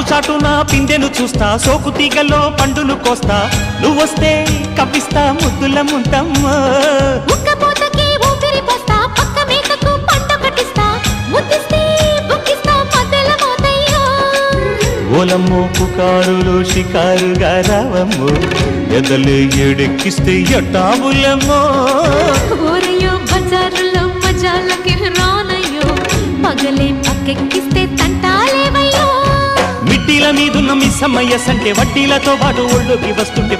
చాటున పిందెను చూస్తా సోకు తీగల్లో పండును కోస్తా నువ్వొస్తే కప్పిస్తా ముద్దుల ముంటమ్మో ఉక్కపోతకి ఊపిరి పోస్తా పక్క మేకకు పంట కట్టిస్తా ముద్దిస్తే బుక్కిస్తా మధ్యల మోతయ్యో ఓలమ్మో పుకారులు షికారుగా రావమ్మో ఎదలు ఏడెక్కిస్తే ఎట్టాబులమ్మో ఓరయ్యో బజారులో మజాలకి రానయ్యో పగలే పక్కెక్కిస్తే తంటాలేవయ్యో మిట్టిల మీదున్న మిస్సమ్మయ్య సంటే వడ్డీలతో పాటు ఒళ్ళోకి వస్తుంటే